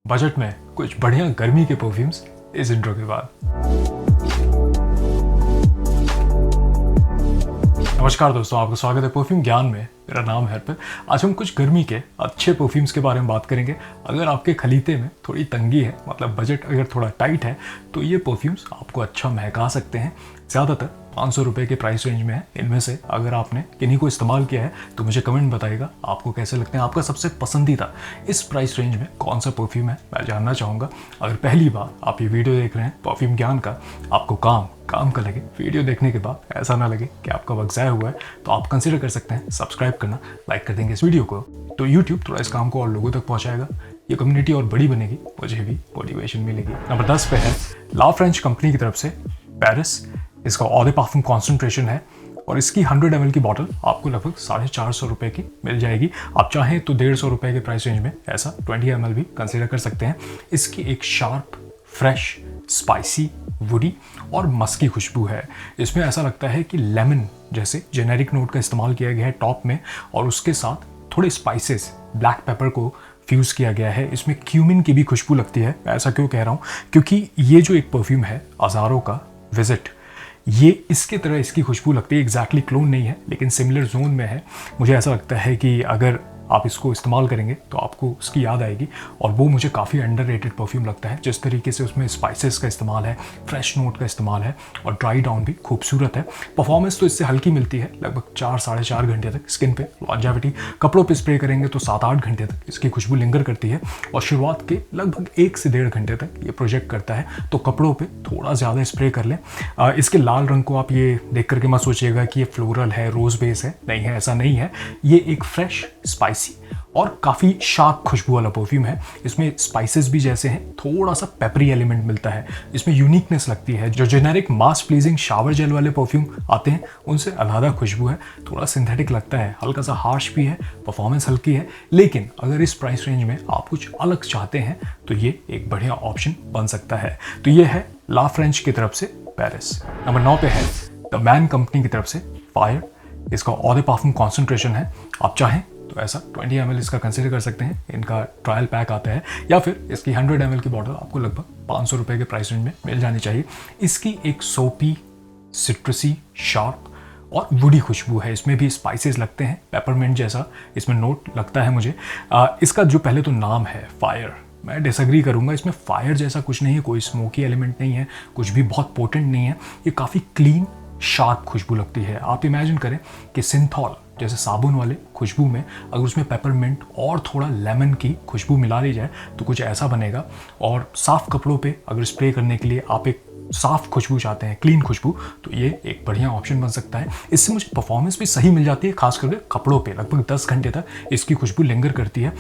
Budget में कुछ बढ़िया गर्मी के परफ्यूम्स इस इंट्रो के बाद। नमस्कार दोस्तों, आपका स्वागत है परफ्यूम ज्ञान में। मेरा नाम है हरप्रीत। आज हम कुछ गर्मी के अच्छे परफ्यूम्स के बारे में बात करेंगे। अगर आपके खलीते में थोड़ी तंगी है, मतलब बजट अगर थोड़ा टाइट है, तो ये परफ्यूम्स आपको अच्छा महका सकते हैं। ज़्यादातर 500 रुपये के प्राइस रेंज में है। इनमें से अगर आपने किन्हीं को इस्तेमाल किया है तो मुझे कमेंट बताइएगा आपको कैसे लगते हैं। आपका सबसे पसंदीदा इस प्राइस रेंज में कौन सा परफ्यूम है, मैं जानना चाहूँगा। अगर पहली बार आप ये वीडियो देख रहे हैं परफ्यूम ज्ञान का, आपको काम का लगे, वीडियो देखने के बाद ऐसा ना लगे कि आपका वक्त ज़ाया हुआ है, तो आप कंसिडर कर सकते हैं सब्सक्राइब करना, लाइक कर देंगे इस वीडियो को, तो यूट्यूब थोड़ा इस काम को और लोगों तक पहुँचाएगा। ये कम्युनिटी और बड़ी बनेगी, मुझे भी मोटिवेशन मिलेगी। नंबर 10 पे है ला फ्रेंच कंपनी की तरफ से पेरिस। इसका ऑ दे पार्फुम कॉन्सेंट्रेशन है और इसकी 100 ml की बॉटल आपको लगभग 450 रुपये की मिल जाएगी। आप चाहें तो 150 रुपये के प्राइस रेंज में ऐसा 20 ml भी कंसिडर कर सकते हैं। इसकी एक शार्प, फ्रेश, स्पाइसी, वुडी और मस्की खुशबू है। इसमें ऐसा लगता है कि लेमन जैसे जेनेरिक नोट का इस्तेमाल किया गया है टॉप में, और उसके साथ थोड़े स्पाइसेस, ब्लैक पेपर को फ्यूज़ किया गया है। इसमें क्यूमिन की भी खुशबू लगती है। ऐसा क्यों कह रहा हूँ? क्योंकि ये जो एक परफ्यूम है अज़ारो का विजिट, ये इसके तरह इसकी खुशबू लगती है। एग्जैक्टली क्लोन नहीं है, लेकिन सिमिलर जोन में है। मुझे ऐसा लगता है कि अगर आप इसको इस्तेमाल करेंगे तो आपको उसकी याद आएगी, और वो मुझे काफ़ी अंडररेटेड परफ्यूम लगता है। जिस तरीके से उसमें स्पाइसेस का इस्तेमाल है, फ्रेश नोट का इस्तेमाल है, और ड्राई डाउन भी खूबसूरत है। परफॉर्मेंस तो इससे हल्की मिलती है, लगभग 4-4.5 घंटे तक स्किन पे। लॉन्जेविटी, कपड़ों पे स्प्रे करेंगे तो 7-8 घंटे तक इसकी खुशबू लिंगर करती है, और शुरुआत के लगभग 1 से 1.5 घंटे तक ये प्रोजेक्ट करता है। तो कपड़ों पे थोड़ा ज़्यादा स्प्रे कर लें। इसके लाल रंग को आप ये देख करके मत सोचिएगा कि ये फ्लोरल है, रोज़ बेस है। नहीं है, ऐसा नहीं है। ये एक फ्रेश, स्पाइसी और काफ़ी शार्प खुशबू वाला परफ्यूम है। इसमें स्पाइसेस भी जैसे हैं, थोड़ा सा पेपरी एलिमेंट मिलता है। इसमें यूनिकनेस लगती है। जो जेनेरिक मास प्लीजिंग शावर जेल वाले परफ्यूम आते हैं उनसे अलग खुशबू है। थोड़ा सिंथेटिक लगता है, हल्का सा हार्श भी है, परफॉर्मेंस हल्की है। लेकिन अगर इस प्राइस रेंज में आप कुछ अलग चाहते हैं तो ये एक बढ़िया ऑप्शन बन सकता है। तो ये है ला फ्रेंच की तरफ से पेरिस। नंबर 9 पे है द मैन कंपनी की तरफ से फायर। इसका ऑ दे पार्फुम कॉन्सेंट्रेशन है। आप चाहें तो ऐसा 20 ml इसका कंसिडर कर सकते हैं। इनका ट्रायल पैक आता है, या फिर इसकी 100 ml की बॉटल आपको लगभग 500 रुपये के प्राइस रेंज में मिल जानी चाहिए। इसकी एक सोपी, सिट्रसी, शार्प और वुडी खुशबू है। इसमें भी स्पाइसेस लगते हैं, पेपरमिंट जैसा इसमें नोट लगता है मुझे। इसका जो पहले तो नाम है फायर, मैं डिसएग्री करूंगा। इसमें फायर जैसा कुछ नहीं है, कोई स्मोकी एलिमेंट नहीं है, कुछ भी बहुत पोटेंट नहीं है। ये काफ़ी क्लीन, शार्प खुशबू लगती है। आप इमेजिन करें कि सिंथॉल जैसे साबुन वाले खुशबू में अगर उसमें पेपरमिंट और थोड़ा लेमन की खुशबू मिला ली जाए तो कुछ ऐसा बनेगा। और साफ़ कपड़ों पे अगर स्प्रे करने के लिए आप एक साफ़ खुशबू चाहते हैं, क्लीन खुशबू, तो ये एक बढ़िया ऑप्शन बन सकता है। इससे मुझे परफॉर्मेंस भी सही मिल जाती है, खास करके कपड़ों पे। लगभग 10 घंटे तक इसकी खुशबू लिंगर करती है,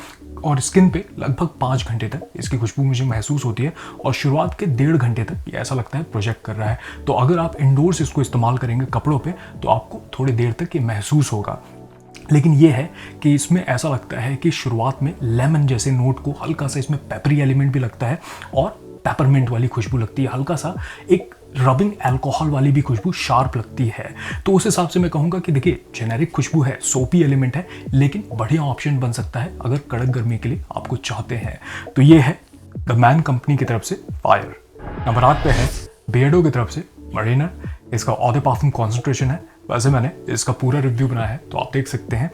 और स्किन पे लगभग 5 घंटे तक इसकी खुशबू मुझे महसूस होती है, और शुरुआत के 1.5 घंटे तक ये ऐसा लगता है प्रोजेक्ट कर रहा है। तो अगर आप इंडोर्स इसको इस्तेमाल करेंगे कपड़ों पे तो आपको थोड़ी देर तक ये महसूस होगा। लेकिन ये है कि इसमें ऐसा लगता है कि शुरुआत में लेमन जैसे नोट को, हल्का सा इसमें पेपरी एलिमेंट भी लगता है, और पेपरमिंट वाली खुशबू लगती है। हल्का सा एक रबिंग अल्कोहल वाली भी खुशबू शार्प लगती है। तो उस हिसाब से मैं कहूँगा कि देखिए, जेनेरिक खुशबू है, सोपी एलिमेंट है, लेकिन बढ़िया ऑप्शन बन सकता है अगर कड़क गर्मी के लिए आपको चाहते हैं। तो ये है द मैन कंपनी की तरफ से फायर। नंबर 8 पे है बियर्डो की तरफ से मरीनर। इसका ऑ दे पार्फुम कॉन्सेंट्रेशन है। वैसे मैंने इसका पूरा रिव्यू बनाया है, तो आप देख सकते हैं।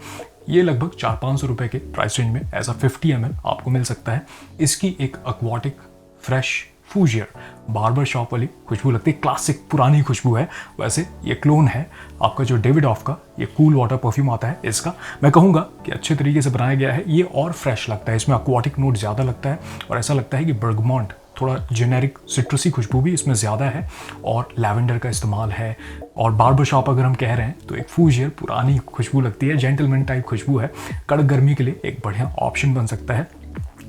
ये लगभग 400-500 रुपये के प्राइस रेंज में ऐसा 50 ml आपको मिल सकता है। इसकी एक एक्वाटिक, फ्रेश, फूजियर, बार्बर शॉप वाली खुशबू लगती है। क्लासिक पुरानी खुशबू है। वैसे ये क्लोन है आपका जो डेविडॉफ का ये कूल वाटर परफ्यूम आता है। इसका मैं कहूँगा कि अच्छे तरीके से बनाया गया है। ये और फ्रेश लगता है, इसमें एक्वाटिक नोट ज़्यादा लगता है, और ऐसा लगता है कि बर्गमॉन्ट, थोड़ा जेनेरिक सिट्रसी खुशबू भी इसमें ज़्यादा है, और लैवेंडर का इस्तेमाल है। और बार्बर शॉप अगर हम कह रहे हैं तो एक फूजियर पुरानी खुशबू लगती है, जेंटलमैन टाइप खुशबू है। कड़क गर्मी के लिए एक बढ़िया ऑप्शन बन सकता है।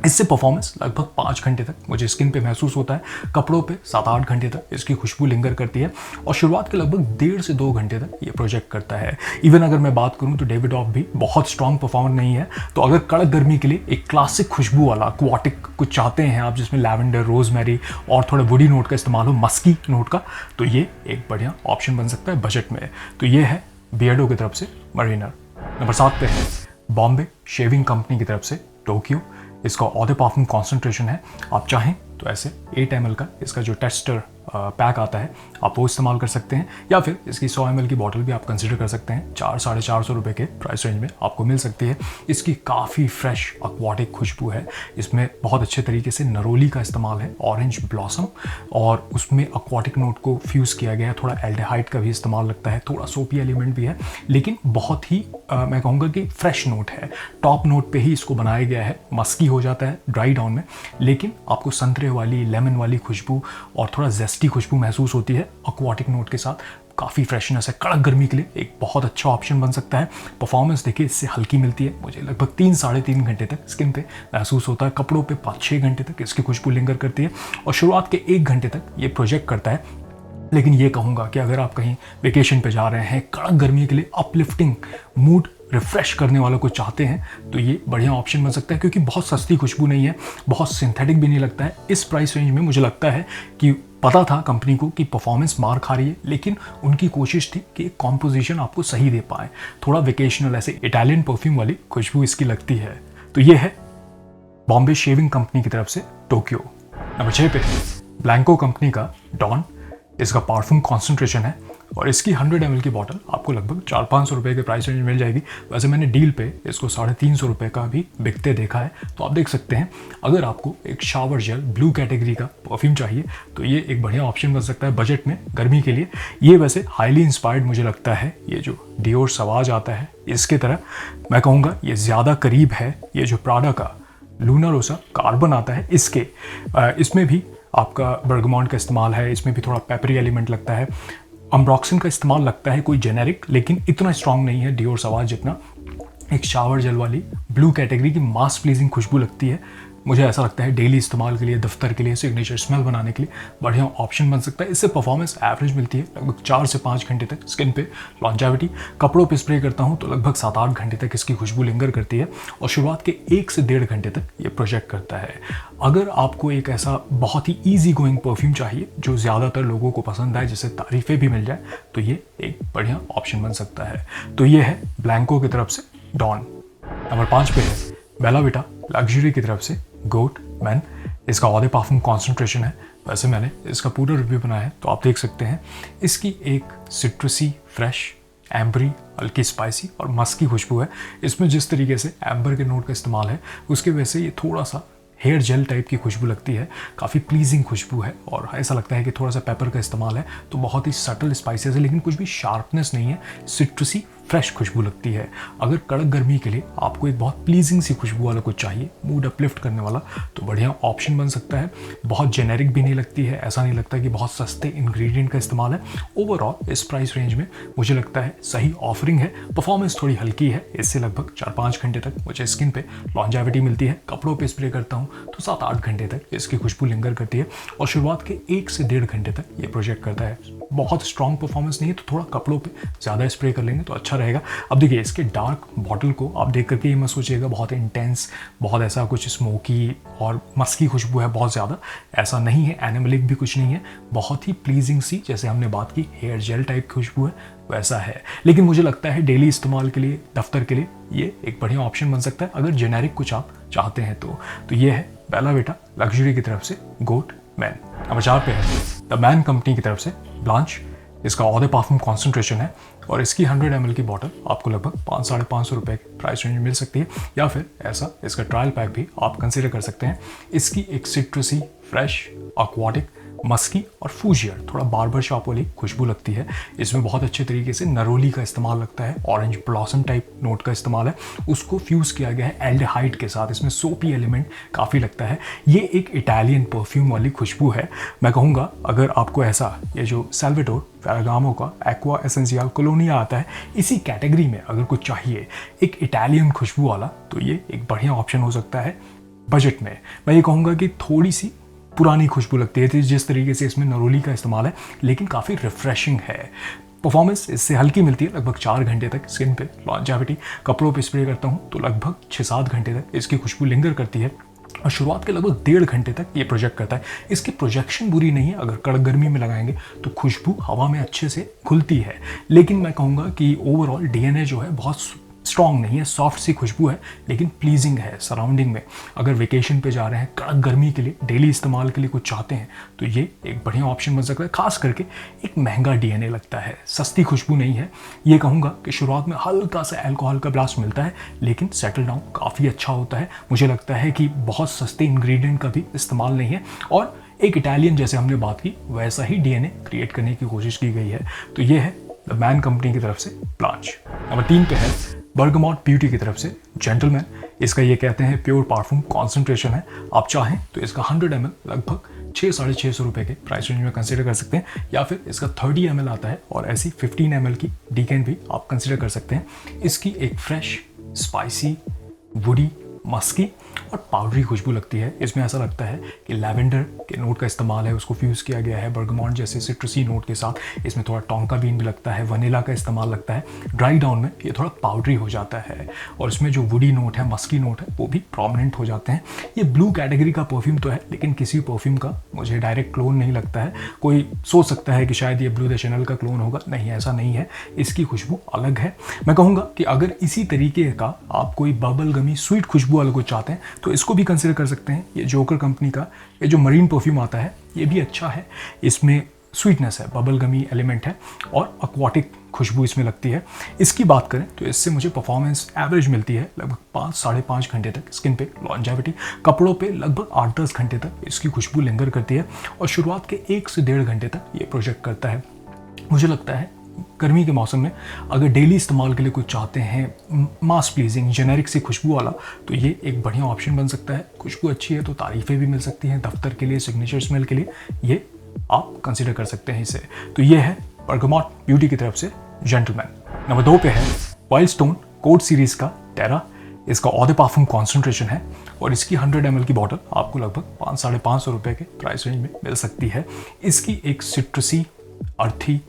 इससे परफॉर्मेंस लगभग 5 घंटे तक मुझे स्किन पे महसूस होता है। कपड़ों पे 7-8 घंटे तक इसकी खुशबू लिंगर करती है, और शुरुआत के लगभग 1.5 से 2 घंटे तक ये प्रोजेक्ट करता है। इवन अगर मैं बात करूं तो डेविडॉफ भी बहुत स्ट्रॉन्ग परफॉर्मर नहीं है। तो अगर कड़क गर्मी के लिए एक क्लासिक खुशबू वाला क्वाटिक कुछ चाहते हैं आप, जिसमें लैवेंडर, रोजमेरी और थोड़ा वुडी नोट का इस्तेमाल हो, मस्की नोट का, तो ये एक बढ़िया ऑप्शन बन सकता है बजट में। तो ये है बियर्डो की तरफ से मरीनर। नंबर 7 पे है बॉम्बे शेविंग कंपनी की तरफ से टोक्यो। इसका ऑदे परफ्यूम कॉन्सेंट्रेशन है। आप चाहें तो ऐसे 8 ml का इसका जो टेस्टर पैक आता है आप वो इस्तेमाल कर सकते हैं, या फिर इसकी 100 ml की बॉटल भी आप कंसिडर कर सकते हैं। 400-450 रुपये के प्राइस रेंज में आपको मिल सकती है। इसकी काफ़ी फ्रेश एक्वाटिक खुशबू है। इसमें बहुत अच्छे तरीके से नरोली का इस्तेमाल है, ऑरेंज ब्लॉसम, और उसमें एक्वाटिक नोट को फ्यूज़ किया गया है। थोड़ा एल्डिहाइड का भी इस्तेमाल लगता है, थोड़ा सोपी एलिमेंट भी है, लेकिन बहुत ही मैं कहूँगा कि फ्रेश नोट है। टॉप नोट पे ही इसको बनाया गया है। मस्की हो जाता है ड्राई डाउन में, लेकिन आपको संतरे वाली, लेमन वाली खुशबू और थोड़ा जेस्टी खुशबू महसूस होती है एक्वाटिक नोट के साथ। काफ़ी फ्रेशनेस है। कड़क गर्मी के लिए एक बहुत अच्छा ऑप्शन बन सकता है। परफॉर्मेंस देखिए इससे हल्की मिलती है। मुझे लगभग 3-3.5 घंटे तक स्किन पे महसूस होता है। कपड़ों पे 5-6 घंटे तक इसकी खुशबू लिंगर करती है, और शुरुआत के 1 घंटे तक ये प्रोजेक्ट करता है। लेकिन ये कहूँगा कि अगर आप कहीं वेकेशन पे जा रहे हैं, कड़क गर्मी के लिए अपलिफ्टिंग मूड रिफ्रेश करने वालों को चाहते हैं, तो ये बढ़िया ऑप्शन बन सकता है, क्योंकि बहुत सस्ती खुशबू नहीं है, बहुत सिंथेटिक भी नहीं लगता है। इस प्राइस रेंज में मुझे लगता है कि पता था कंपनी को कि परफॉर्मेंस मार खा रही है, लेकिन उनकी कोशिश थी कि कॉम्पोजिशन आपको सही दे पाए। थोड़ा वेकेशनल ऐसे इटालियन परफ्यूम वाली खुशबू इसकी लगती है। तो ये है बॉम्बे शेविंग कंपनी की तरफ से टोक्यो। नंबर 6 पे ब्लैंको कंपनी का डॉन। इसका परफ्यूम कॉन्सेंट्रेशन है, और इसकी 100 ml की बॉटल आपको लगभग 400-500 रुपये के प्राइस रेंज में मिल जाएगी। वैसे मैंने डील पे इसको 350 रुपये का भी बिकते देखा है। तो आप देख सकते हैं, अगर आपको एक शावर जेल ब्लू कैटेगरी का परफ्यूम चाहिए तो ये एक बढ़िया ऑप्शन बन सकता है बजट में, गर्मी के लिए। ये वैसे हाईली इंस्पायर्ड मुझे लगता है, ये जो डियोर सवाज आता है इसके तरह मैं कहूँगा ये ज़्यादा करीब है ये जो प्राडा का लूना रोसा कार्बन आता है इसके। इसमें भी आपका बर्गमॉन्ट का इस्तेमाल है, इसमें भी थोड़ा पेपरी एलिमेंट लगता है। अम्ब्रॉक्सिन का इस्तेमाल लगता है, कोई जेनेरिक, लेकिन इतना स्ट्रांग नहीं है डियोर सवाज जितना। एक शावर जेल वाली ब्लू कैटेगरी की मास प्लीजिंग खुशबू लगती है। मुझे ऐसा लगता है डेली इस्तेमाल के लिए, दफ्तर के लिए, सिग्नेचर स्मेल बनाने के लिए बढ़िया ऑप्शन बन सकता है। इससे परफॉर्मेंस एवरेज मिलती है, लगभग 4 से 5 घंटे तक स्किन पे लॉन्जेविटी। कपड़ों पे स्प्रे करता हूँ तो लगभग 7-8 घंटे तक इसकी खुशबू लिंगर करती है, और शुरुआत के 1 से 1.5 घंटे तक ये प्रोजेक्ट करता है। अगर आपको एक ऐसा बहुत ही ईजी गोइंग परफ्यूम चाहिए जो ज़्यादातर लोगों को पसंद आए, जिससे तारीफ़ें भी मिल जाए, तो ये एक बढ़िया ऑप्शन बन सकता है। तो ये है ब्लैंको की तरफ से डॉन। नंबर 5 पे है बेला विटा लग्जरी की तरफ से गोट मैन। इसका ऑदे परफ्यूम कॉन्सेंट्रेशन है। वैसे मैंने इसका पूरा रिव्यू बनाया है, तो आप देख सकते हैं। इसकी एक सिट्रसी, फ्रेश, एम्बरी, हल्की स्पाइसी और मस्की खुशबू है। इसमें जिस तरीके से एम्बर के नोट का इस्तेमाल है, उसके वजह से ये थोड़ा सा हेयर जेल टाइप की खुशबू लगती है। काफ़ी प्लीजिंग खुशबू है, और ऐसा लगता है कि थोड़ा सा पेपर का इस्तेमाल है, तो बहुत ही सटल स्पाइसेस है, लेकिन कुछ भी शार्पनेस नहीं है। सिट्रसी फ्रेश खुशबू लगती है। अगर कड़क गर्मी के लिए आपको एक बहुत प्लीजिंग सी खुशबू वाला कुछ चाहिए, मूड अपलिफ्ट करने वाला, तो बढ़िया ऑप्शन बन सकता है। बहुत जेनेरिक भी नहीं लगती है, ऐसा नहीं लगता कि बहुत सस्ते इंग्रेडिएंट का इस्तेमाल है। ओवरऑल इस प्राइस रेंज में मुझे लगता है सही ऑफरिंग है। परफॉर्मेंस थोड़ी हल्की है, इससे लगभग 4-5 घंटे तक मुझे स्किन पे लॉन्जेविटी मिलती है। कपड़ों पे स्प्रे करता हूँ तो 7-8 घंटे तक इसकी खुशबू लिंगर करती है, और शुरुआत के 1 से 1.5 घंटे तक ये प्रोजेक्ट करता है। बहुत स्ट्रॉन्ग परफॉर्मेंस नहीं है, तो थोड़ा कपड़ों पे ज़्यादा स्प्रे कर लेंगे तो अच्छा रहेगा। अब देखिए, इसके डार्क बॉटल को आप देख करके ये मत सोचिएगा बहुत इंटेंस, बहुत ऐसा कुछ स्मोकी और मस्की खुशबू है बहुत ज़्यादा, ऐसा नहीं है। एनिमलिक भी कुछ नहीं है, बहुत ही प्लीजिंग सी, जैसे हमने बात की हेयर जेल टाइप खुशबू है वैसा है। लेकिन मुझे लगता है डेली इस्तेमाल के लिए, दफ्तर के लिए ये एक बढ़िया ऑप्शन बन सकता है, अगर जेनेरिक कुछ आप चाहते हैं तो ये है बेला विटा लग्जरी की तरफ से गोट मैन। नंबर 4 पे है द मैन कंपनी की तरफ से ब्लांच। इसका ऑदे परफ्यूम कॉन्सेंट्रेशन है, और इसकी 100 ml की बॉटल आपको लगभग 500-550 रुपये प्राइस रेंज में मिल सकती है, या फिर ऐसा इसका ट्रायल पैक भी आप कंसिडर कर सकते हैं। इसकी एक सिट्रसी, फ्रेश, एक्वाटिक, मस्की और फूजियर, थोड़ा बार्बर शॉप वाली खुशबू लगती है। इसमें बहुत अच्छे तरीके से नरोली का इस्तेमाल लगता है, ऑरेंज ब्लॉसम टाइप नोट का इस्तेमाल है, उसको फ्यूज़ किया गया है एल्डिहाइड के साथ। इसमें सोपी एलिमेंट काफ़ी लगता है। ये एक इटालियन परफ्यूम वाली खुशबू है। मैं कहूँगा अगर आपको ऐसा, ये जो सैल्वाडोर फेरागामो का एक्वा एसेंशियल कोलोनिया आता है, इसी कैटेगरी में अगर कुछ चाहिए एक इटालियन खुशबू वाला, तो ये एक बढ़िया ऑप्शन हो सकता है बजट में। मैं ये कहूँगा कि थोड़ी सी पुरानी खुशबू लगती है जिस तरीके से इसमें नरोली का इस्तेमाल है, लेकिन काफ़ी रिफ्रेशिंग है। परफॉर्मेंस इससे हल्की मिलती है, लगभग 4 घंटे तक स्किन पे लॉन्जेविटी। कपड़ों पे स्प्रे करता हूँ तो लगभग 6-7 घंटे तक इसकी खुशबू लिंगर करती है, और शुरुआत के लगभग 1.5 घंटे तक ये प्रोजेक्ट करता है। इसकी प्रोजेक्शन बुरी नहीं है, अगर कड़क गर्मी में लगाएंगे तो खुशबू हवा में अच्छे से खुलती है। लेकिन मैं कहूँगा कि ओवरऑल डीएनए जो है बहुत स्ट्रॉन्ग नहीं है, सॉफ्ट सी खुशबू है लेकिन प्लीजिंग है सराउंडिंग में। अगर वेकेशन पे जा रहे हैं, कड़क गर्मी के लिए डेली इस्तेमाल के लिए कुछ चाहते हैं तो ये एक बढ़िया ऑप्शन बन सकता है। खास करके एक महंगा डीएनए लगता है, सस्ती खुशबू नहीं है। ये कहूँगा कि शुरुआत में हल्का सा अल्कोहल का ब्लास्ट मिलता है लेकिन सेटल डाउन काफ़ी अच्छा होता है। मुझे लगता है कि बहुत सस्ते इंग्रेडिएंट का भी इस्तेमाल नहीं है और एक इटालियन जैसे हमने बात की वैसा ही डीएनए क्रिएट करने की कोशिश की गई है। तो ये है द मैन कंपनी की तरफ से ब्लांच। नंबर 3 पे है बर्गमॉट ब्यूटी की तरफ से जेंटलमैन। इसका ये कहते हैं प्योर पारफ्यूम कॉन्सेंट्रेशन है। आप चाहें तो इसका 100 ml लगभग 600-650 रुपये के प्राइस रेंज में कंसिडर कर सकते हैं, या फिर इसका 30 ml आता है और ऐसी 15 ml की डीकेन भी आप कंसिडर कर सकते हैं। इसकी एक फ्रेश, स्पाइसी, वुडी, मस्की और पाउडरी खुशबू लगती है। इसमें ऐसा लगता है कि लैवेंडर के नोट का इस्तेमाल है, उसको फ्यूज़ किया गया है बर्गमॉट जैसे सिट्रसी नोट के साथ। इसमें थोड़ा टोंका बीन भी लगता है, वनीला का इस्तेमाल लगता है। ड्राई डाउन में ये थोड़ा पाउडरी हो जाता है और इसमें जो वुडी नोट है, मस्की नोट है, वो भी प्रोमिनेंट हो जाते हैं। ये ब्लू कैटेगरी का परफ्यूम तो है लेकिन किसी परफ्यूम का मुझे डायरेक्ट क्लोन नहीं लगता है। कोई सोच सकता है कि शायद ये ब्लू द चैनल का क्लोन होगा, नहीं ऐसा नहीं है। इसकी खुशबू अलग है। मैं कहूँगा कि अगर इसी तरीके का आप कोई बबल गमी स्वीट खुशबू वाला कुछ चाहते हैं तो इसको भी कंसिडर कर सकते हैं। ये जोकर कंपनी का ये जो मरीन परफ्यूम आता है ये भी अच्छा है। इसमें स्वीटनेस है, बबल गमी एलिमेंट है और एक्वाटिक खुशबू इसमें लगती है। इसकी बात करें तो इससे मुझे परफॉर्मेंस एवरेज मिलती है लगभग 5-5.5 घंटे तक। स्किन पे लॉन्जेविटी, कपड़ों पे लगभग 8-10 घंटे तक इसकी खुशबू लिंगर करती है और शुरुआत के 1 से 1.5 घंटे तक ये प्रोजेक्ट करता है। मुझे लगता है गर्मी के मौसम में अगर डेली इस्तेमाल के लिए कुछ चाहते हैं मास प्लीजिंग जेनेरिक सी खुशबू वाला, तो ये एक बढ़िया ऑप्शन बन सकता है। खुशबू अच्छी है तो तारीफ़ें भी मिल सकती हैं दफ्तर के लिए, सिग्नेचर स्मेल के लिए, ये आप कंसिडर कर सकते हैं इसे। तो ये है बर्गमॉट ब्यूटी की तरफ से जेंटलमैन। नंबर 2 पे है वाइल्ड स्टोन कोड सीरीज़ का टेरा। इसका ऑड पारफ्यूम कॉन्सेंट्रेशन है और इसकी 100 ml की बॉटल आपको लगभग 500-550 रुपये के प्राइस रेंज में मिल सकती है। इसकी एक सिट्रसी, अर्थी,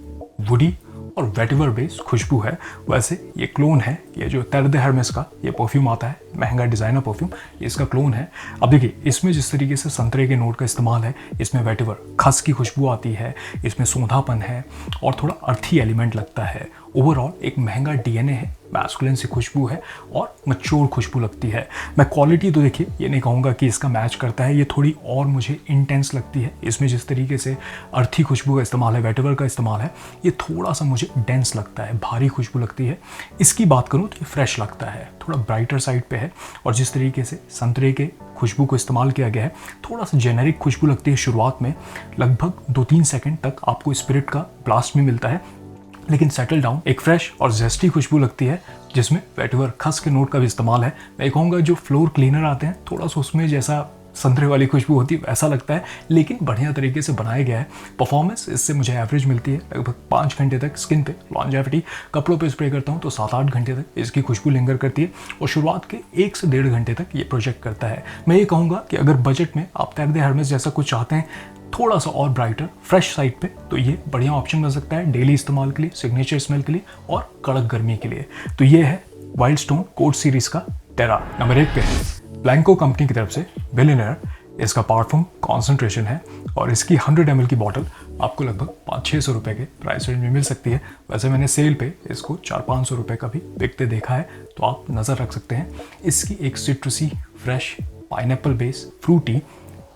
वुडी और वेटिवर बेस्ड खुशबू है। वैसे ये क्लोन है, ये जो तेरे दे हर्मेस का ये परफ्यूम आता है, महंगा डिज़ाइनर परफ्यूम, इसका क्लोन है। अब देखिए इसमें जिस तरीके से संतरे के नोट का इस्तेमाल है, इसमें वेटिवर खस की खुशबू आती है, इसमें सोंधापन है और थोड़ा अर्थी एलिमेंट लगता है। ओवरऑल एक महंगा डीएनए है, मैस्कुलिन सी खुशबू है और मैच्योर खुशबू लगती है। मैं क्वालिटी तो देखिए ये नहीं कहूँगा कि इसका मैच करता है, ये थोड़ी और मुझे इंटेंस लगती है। इसमें जिस तरीके से अर्थी खुशबू का इस्तेमाल है, वेटिवर का इस्तेमाल है, ये थोड़ा सा मुझे डेंस लगता है, भारी खुशबू लगती है। इसकी बात करूँ तो ये फ्रेश लगता है, थोड़ा ब्राइटर साइड पे है और जिस तरीके से संतरे के खुशबू को इस्तेमाल किया गया है, थोड़ा सा जेनेरिक खुशबू लगती है शुरुआत में। लगभग 2-3 सेकंड तक आपको स्पिरिट का ब्लास्ट भी मिलता है लेकिन सेटल डाउन एक फ्रेश और जेस्टी खुशबू लगती है जिसमें वेटिवर खस के नोट का भी इस्तेमाल है। मैं कहूँगा जो फ्लोर क्लीनर आते हैं थोड़ा सा उसमें जैसा संतरे वाली खुशबू होती है वैसा लगता है, लेकिन बढ़िया तरीके से बनाया गया है। परफॉर्मेंस इससे मुझे एवरेज मिलती है लगभग 5 घंटे तक। स्किन पे लॉन्जेविटी, कपड़ों पे स्प्रे करता हूँ तो 7-8 घंटे तक इसकी खुशबू लिंगर करती है और शुरुआत के 1 से 1.5 घंटे तक ये प्रोजेक्ट करता है। मैं ये कहूँगा कि अगर बजट में आप तेरे दे हर्मेस जैसा कुछ चाहते हैं थोड़ा सा और ब्राइटर फ्रेश साइड पे, तो ये बढ़िया ऑप्शन बन सकता है डेली इस्तेमाल के लिए, सिग्नेचर स्मेल के लिए और कड़क गर्मी के लिए। तो ये है वाइल्ड स्टोन कोड सीरीज का टेरा। नंबर 1 पे है ब्लैंको कंपनी की तरफ से बिलियनर। इसका पारफ्यूम कॉन्सेंट्रेशन है और इसकी 100 ml की बॉटल आपको लगभग 500-600 रुपये के प्राइस रेंज में मिल सकती है। वैसे मैंने सेल पे इसको 400-500 रुपये का भी बिकते देखा है, तो आप नज़र रख सकते हैं। इसकी एक citrusy, fresh, pineapple base, fruity,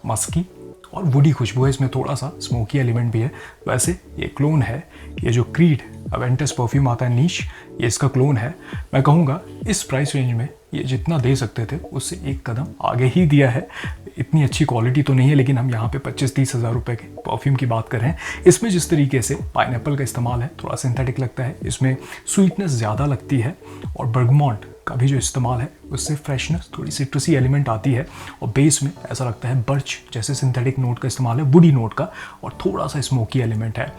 musky और वुडी खुशबू है। इसमें थोड़ा सा स्मोकी एलिमेंट भी है। वैसे ये क्लोन है, ये जो क्रीड अवेंटस परफ्यूम आता है नीश, ये इसका क्लोन है। मैं कहूँगा इस प्राइस रेंज में ये जितना दे सकते थे उससे एक कदम आगे ही दिया है। इतनी अच्छी क्वालिटी तो नहीं है लेकिन हम यहाँ पे 25-30 हज़ार रुपये के परफ्यूम की बात कर रहे हैं। इसमें जिस तरीके से पाइनएप्पल का इस्तेमाल है, थोड़ा सिंथेटिक लगता है, इसमें स्वीटनेस ज़्यादा लगती है और बर्गमॉन्ट का भी जो इस्तेमाल है उससे फ्रेशनेस, थोड़ी सिट्रसी एलिमेंट आती है और बेस में ऐसा लगता है बर्च जैसे सिंथेटिक नोट का इस्तेमाल है, वुडी नोट का, और थोड़ा सा स्मोकी एलिमेंट है।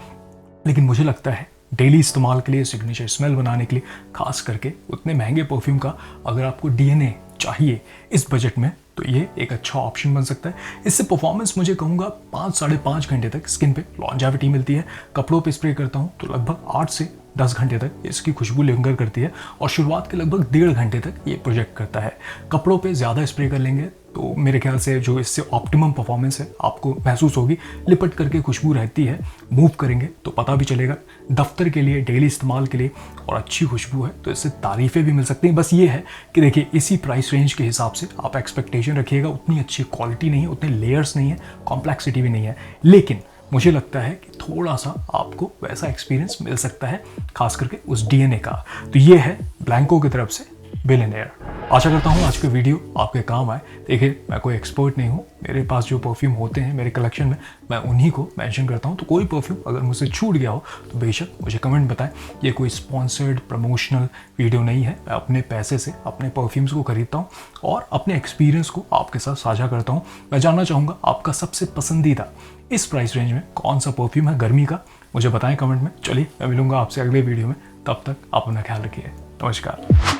लेकिन मुझे लगता है डेली इस्तेमाल के लिए, सिग्नेचर स्मेल बनाने के लिए, खास करके उतने महंगे परफ्यूम का अगर आपको डीएनए चाहिए इस बजट में, तो ये एक अच्छा ऑप्शन बन सकता है। इससे परफॉर्मेंस मुझे कहूँगा 5-5.5 घंटे तक स्किन पे लॉन्जेविटी मिलती है। कपड़ों पे स्प्रे करता हूँ तो लगभग 8 से 10 घंटे तक इसकी खुशबू लिंगर करती है और शुरुआत के लगभग 1.5 घंटे तक ये प्रोजेक्ट करता है। कपड़ों पे ज़्यादा स्प्रे कर लेंगे तो मेरे ख्याल से जो इससे ऑप्टिमम परफॉर्मेंस है आपको महसूस होगी। लिपट करके खुशबू रहती है, मूव करेंगे तो पता भी चलेगा। दफ्तर के लिए, डेली इस्तेमाल के लिए और अच्छी खुशबू है तो इससे तारीफ़ें भी मिल सकती हैं। बस ये है कि देखिए इसी प्राइस रेंज के हिसाब से आप एक्सपेक्टेशन रखिएगा। उतनी अच्छी क्वालिटी नहीं है, उतने लेयर्स नहीं है, कॉम्प्लेक्सिटी भी नहीं है, लेकिन मुझे लगता है कि थोड़ा सा आपको वैसा एक्सपीरियंस मिल सकता है, खास करके उस डीएनए का। तो ये है ब्लैंको की तरफ से बिलियनेयर। आशा करता हूँ आज के वीडियो आपके काम आए। देखिए मैं कोई एक्सपर्ट नहीं हूँ, मेरे पास जो परफ्यूम होते हैं मेरे कलेक्शन में मैं उन्हीं को मेंशन करता हूँ। तो कोई परफ्यूम अगर मुझसे छूट गया हो तो बेशक मुझे कमेंट बताएं। ये कोई स्पॉन्सर्ड प्रमोशनल वीडियो नहीं है। मैं अपने पैसे से अपने परफ्यूम्स को खरीदता हूँ और अपने एक्सपीरियंस को आपके साथ साझा करता हूँ। मैं जानना चाहूँगा आपका सबसे पसंदीदा इस प्राइस रेंज में कौन सा परफ्यूम है गर्मी का, मुझे बताएं कमेंट में। चलिए मैं मिलूंगा आपसे अगले वीडियो में, तब तक आप अपना ख्याल रखिए। नमस्कार।